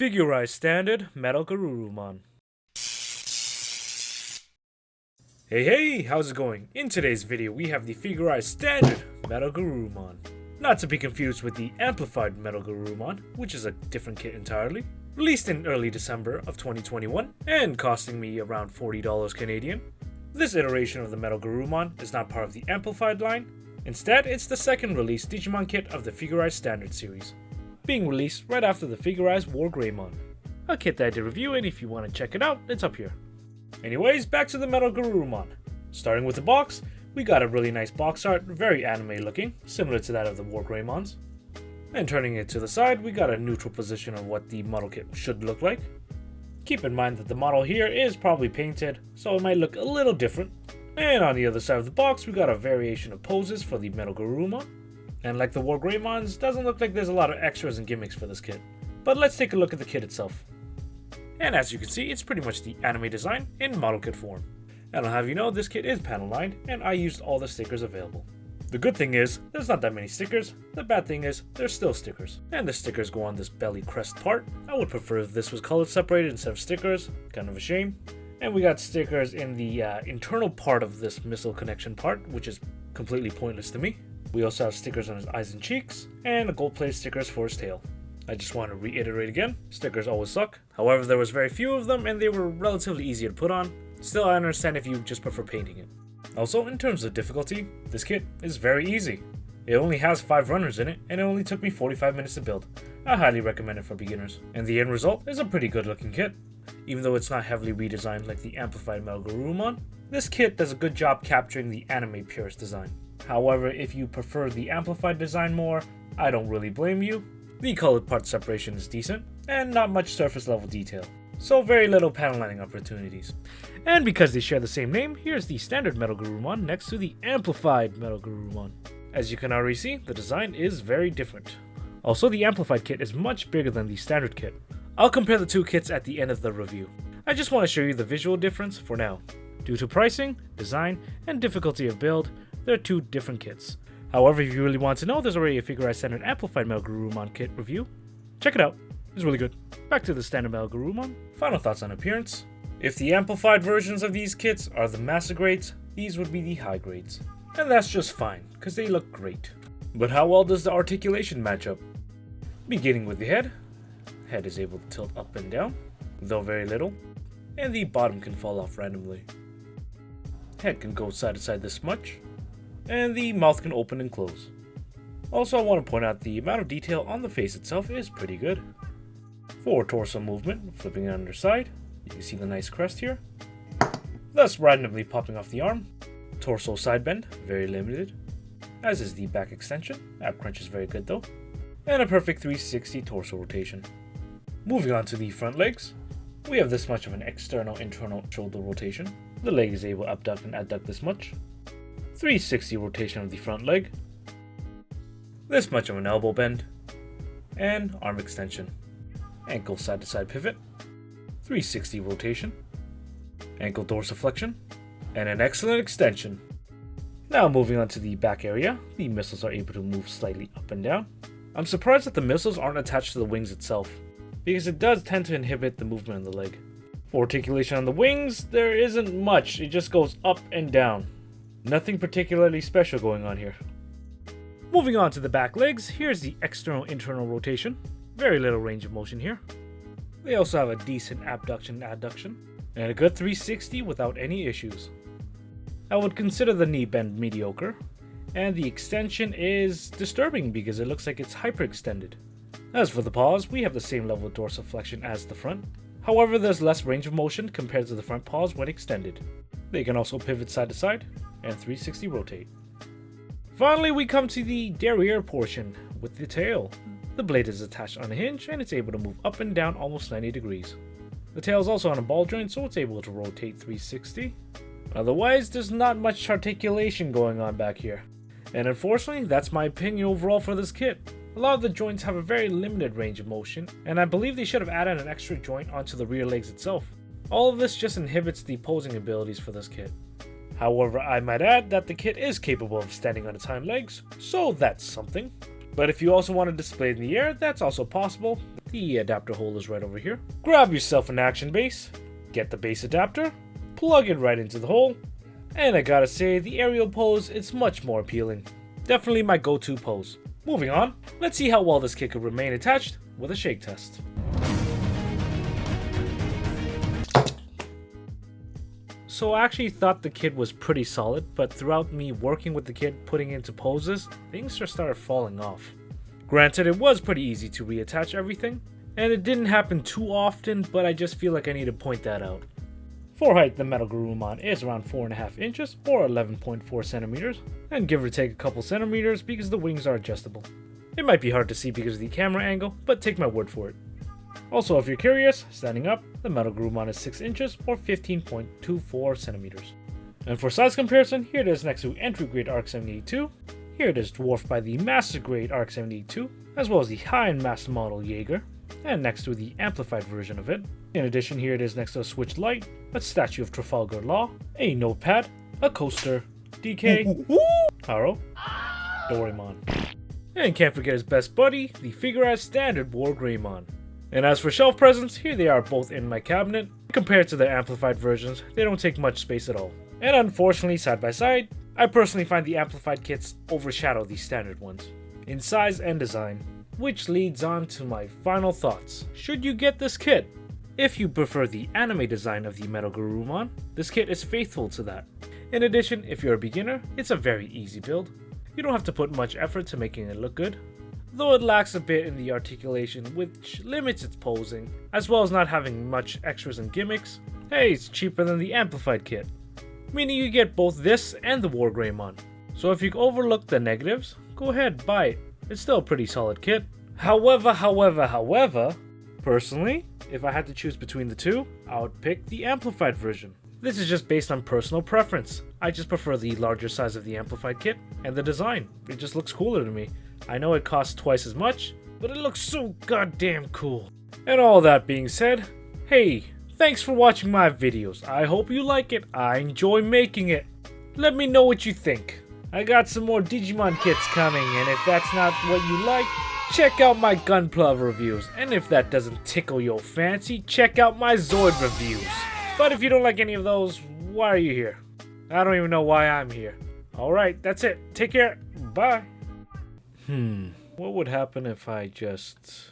Figurized Standard Metal Garurumon. Hey, how's it going? In today's video, we have the Figurized Standard Metal Garurumon. Not to be confused with the Amplified Metal Garurumon, which is a different kit entirely. Released in early December of 2021, and costing me around $40 Canadian. This iteration of the Metal Garurumon is not part of the Amplified line. Instead, it's the second released Digimon kit of the Figurized Standard series, being released right after the Figurized Wargreymon. A kit that I did review, and if you want to check it out, it's up here. Anyways, back to the Metal Garurumon. Starting with the box, we got a really nice box art, very anime looking, similar to that of the Wargreymons. And turning it to the side, we got a neutral position of what the model kit should look like. Keep in mind that the model here is probably painted, so it might look a little different. And on the other side of the box, we got a variation of poses for the Metal Garurumon. And like the Wargreymons, doesn't look like there's a lot of extras and gimmicks for this kit. But let's take a look at the kit itself. And as you can see, it's pretty much the anime design in model kit form. And I'll have you know, this kit is panel lined, and I used all the stickers available. The good thing is, there's not that many stickers. The bad thing is, there's still stickers. And the stickers go on this belly crest part. I would prefer if this was color separated instead of stickers, kind of a shame. And we got stickers in the internal part of this missile connection part, which is completely pointless to me. We also have stickers on his eyes and cheeks, and a gold-plated stickers for his tail. I just want to reiterate again, stickers always suck. However, there was very few of them, and they were relatively easy to put on. Still, I understand if you just prefer painting it. Also, in terms of difficulty, this kit is very easy. It only has 5 runners in it, and it only took me 45 minutes to build. I highly recommend it for beginners. And the end result is a pretty good looking kit. Even though it's not heavily redesigned like the Amplified Metal Garurumon, this kit does a good job capturing the anime purist design. However, if you prefer the Amplified design more, I don't really blame you. The colored part separation is decent, and not much surface level detail. So very little panel lining opportunities. And because they share the same name, here's the standard Metal Garurumon next to the Amplified Metal Garurumon. As you can already see, the design is very different. Also, the Amplified kit is much bigger than the standard kit. I'll compare the two kits at the end of the review. I just want to show you the visual difference for now. Due to pricing, design, and difficulty of build, they're two different kits. However, if you really want to know, there's already a Figurized Standard Amplified Metal Garurumon kit review. Check it out. It's really good. Back to the standard Metal Garurumon. Final thoughts on appearance. If the amplified versions of these kits are the master grades, these would be the high grades. And that's just fine, because they look great. But how well does the articulation match up? Beginning with the head. Head is able to tilt up and down, though very little. And the bottom can fall off randomly. Head can go side to side this much. And the mouth can open and close. Also, I want to point out the amount of detail on the face itself is pretty good. For torso movement, flipping it on their side, you can see the nice crest here, thus randomly popping off the arm. Torso side bend, very limited, as is the back extension. Ab crunch is very good though, and a perfect 360 torso rotation. Moving on to the front legs, we have this much of an external-internal shoulder rotation. The leg is able to abduct and adduct this much. 360 rotation of the front leg, this much of an elbow bend, and arm extension. Ankle side to side pivot, 360 rotation, ankle dorsiflexion, and an excellent extension. Now moving on to the back area, the missiles are able to move slightly up and down. I'm surprised that the missiles aren't attached to the wings itself, because it does tend to inhibit the movement of the leg. For articulation on the wings, there isn't much, it just goes up and down. Nothing particularly special going on here. Moving on to the back legs, here's the external-internal rotation. Very little range of motion here. They also have a decent abduction and adduction, and a good 360 without any issues. I would consider the knee bend mediocre, and the extension is disturbing because it looks like it's hyperextended. As for the paws, we have the same level of dorsiflexion as the front. However, there's less range of motion compared to the front paws when extended. They can also pivot side to side and 360 rotate. Finally, we come to the derriere portion with the tail. The blade is attached on a hinge and it's able to move up and down almost 90 degrees. The tail is also on a ball joint, so it's able to rotate 360. Otherwise, there's not much articulation going on back here. And unfortunately, that's my opinion overall for this kit. A lot of the joints have a very limited range of motion, and I believe they should have added an extra joint onto the rear legs itself. All of this just inhibits the posing abilities for this kit. However, I might add that the kit is capable of standing on its hind legs, so that's something. But if you also want to display it in the air, that's also possible. The adapter hole is right over here. Grab yourself an action base, get the base adapter, plug it right into the hole, and I gotta say, the aerial pose is much more appealing. Definitely my go-to pose. Moving on, let's see how well this kit could remain attached with a shake test. So I actually thought the kit was pretty solid, but throughout me working with the kit, putting it into poses, things just started falling off. Granted, it was pretty easy to reattach everything, and it didn't happen too often, but I just feel like I need to point that out. For height, the metal Garurumon is around 4.5 inches or 11.4 centimeters, and give or take a couple centimeters because the wings are adjustable. It might be hard to see because of the camera angle, but take my word for it. Also, if you're curious, standing up, the metal Garurumon is 6 inches or 15.24 centimeters. And for size comparison, here it is next to entry grade ARC-78-2, here it is dwarfed by the master grade ARC-78-2, as well as the high-end master model Jaeger, and next to the amplified version of it. In addition, here it is next to a Switch Lite, a statue of Trafalgar Law, a notepad, a coaster, DK, Haro, Doraemon. And can't forget his best buddy, the figurized standard War Greymon. And as for shelf presents, here they are both in my cabinet. Compared to the amplified versions, they don't take much space at all. And unfortunately, side by side, I personally find the amplified kits overshadow the standard ones in size and design. Which leads on to my final thoughts. Should you get this kit? If you prefer the anime design of the Metal Garurumon, this kit is faithful to that. In addition, if you're a beginner, it's a very easy build. You don't have to put much effort to making it look good, though it lacks a bit in the articulation, which limits its posing, as well as not having much extras and gimmicks. Hey, it's cheaper than the amplified kit, meaning you get both this and the War Greymon. So if you overlook the negatives, go ahead, buy it. It's still a pretty solid kit. However, personally, if I had to choose between the two, I would pick the amplified version. This is just based on personal preference. I just prefer the larger size of the amplified kit and the design. It just looks cooler to me. I know it costs twice as much, but it looks so goddamn cool. And all that being said, hey, thanks for watching my videos. I hope you like it. I enjoy making it. Let me know what you think. I got some more Digimon kits coming, and if that's not what you like, check out my Gunpla reviews. And if that doesn't tickle your fancy, check out my Zoid reviews. But if you don't like any of those, why are you here? I don't even know why I'm here. Alright, that's it. Take care. Bye. What would happen if I just...